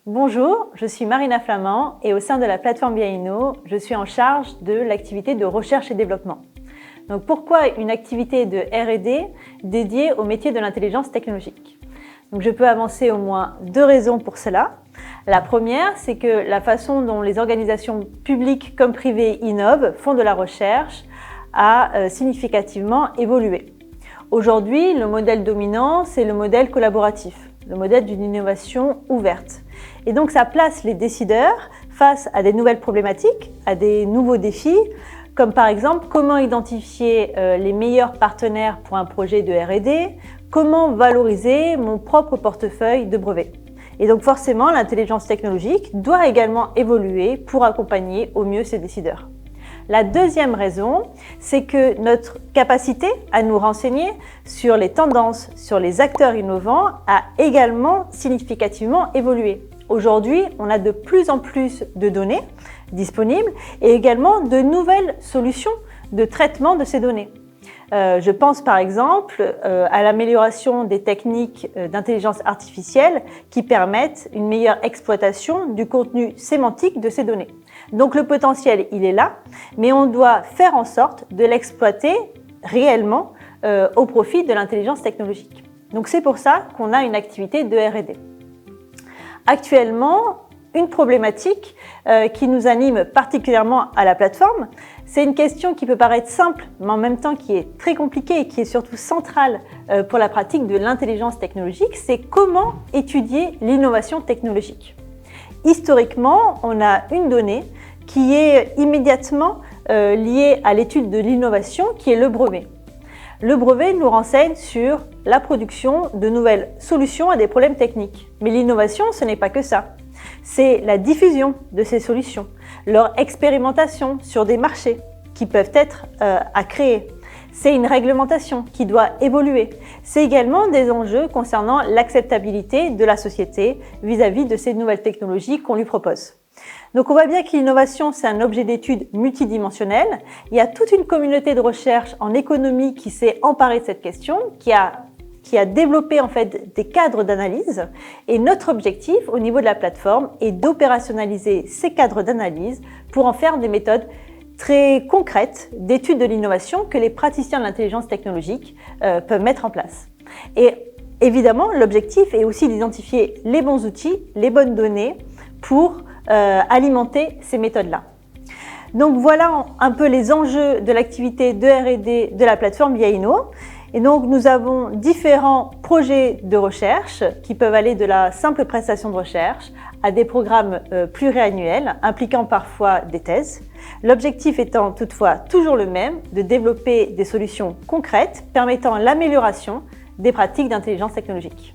Bonjour, je suis Marina Flamand et au sein de la plateforme BIAINNO, je suis en charge de l'activité de recherche et développement. Donc pourquoi une activité de R&D dédiée au métier de l'intelligence technologique? Donc je peux avancer au moins deux raisons pour cela. La première, c'est que la façon dont les organisations publiques comme privées innovent, font de la recherche, a significativement évolué. Aujourd'hui, le modèle dominant, c'est le modèle collaboratif, le modèle d'une innovation ouverte. Et donc ça place les décideurs face à des nouvelles problématiques, à des nouveaux défis, comme par exemple comment identifier les meilleurs partenaires pour un projet de R&D, comment valoriser mon propre portefeuille de brevets. Et donc forcément, l'intelligence technologique doit également évoluer pour accompagner au mieux ces décideurs. La deuxième raison, c'est que notre capacité à nous renseigner sur les tendances, sur les acteurs innovants a également significativement évolué. Aujourd'hui, on a de plus en plus de données disponibles et également de nouvelles solutions de traitement de ces données. Je pense par exemple à l'amélioration des techniques d'intelligence artificielle qui permettent une meilleure exploitation du contenu sémantique de ces données. Donc le potentiel, il est là, mais on doit faire en sorte de l'exploiter réellement au profit de l'intelligence technologique. Donc c'est pour ça qu'on a une activité de R&D. Actuellement, une problématique qui nous anime particulièrement à la plateforme, c'est une question qui peut paraître simple, mais en même temps qui est très compliquée et qui est surtout centrale pour la pratique de l'intelligence technologique, c'est comment étudier l'innovation technologique. Historiquement, on a une donnée qui est immédiatement liée à l'étude de l'innovation, qui est le brevet. Le brevet nous renseigne sur la production de nouvelles solutions à des problèmes techniques. Mais l'innovation, ce n'est pas que ça. C'est la diffusion de ces solutions, leur expérimentation sur des marchés qui peuvent être à créer. C'est une réglementation qui doit évoluer. C'est également des enjeux concernant l'acceptabilité de la société vis-à-vis de ces nouvelles technologies qu'on lui propose. Donc on voit bien que l'innovation, c'est un objet d'étude multidimensionnel. Il y a toute une communauté de recherche en économie qui s'est emparée de cette question, qui a développé en fait des cadres d'analyse. Et notre objectif au niveau de la plateforme est d'opérationnaliser ces cadres d'analyse pour en faire des méthodes très concrètes d'étude de l'innovation que les praticiens de l'intelligence technologique peuvent mettre en place. Et évidemment, l'objectif est aussi d'identifier les bons outils, les bonnes données pour alimenter ces méthodes-là. Donc voilà un peu les enjeux de l'activité de R&D de la plateforme BIAINNO. Et donc nous avons différents projets de recherche qui peuvent aller de la simple prestation de recherche à des programmes pluriannuels impliquant parfois des thèses. L'objectif étant toutefois toujours le même, de développer des solutions concrètes permettant l'amélioration des pratiques d'intelligence technologique.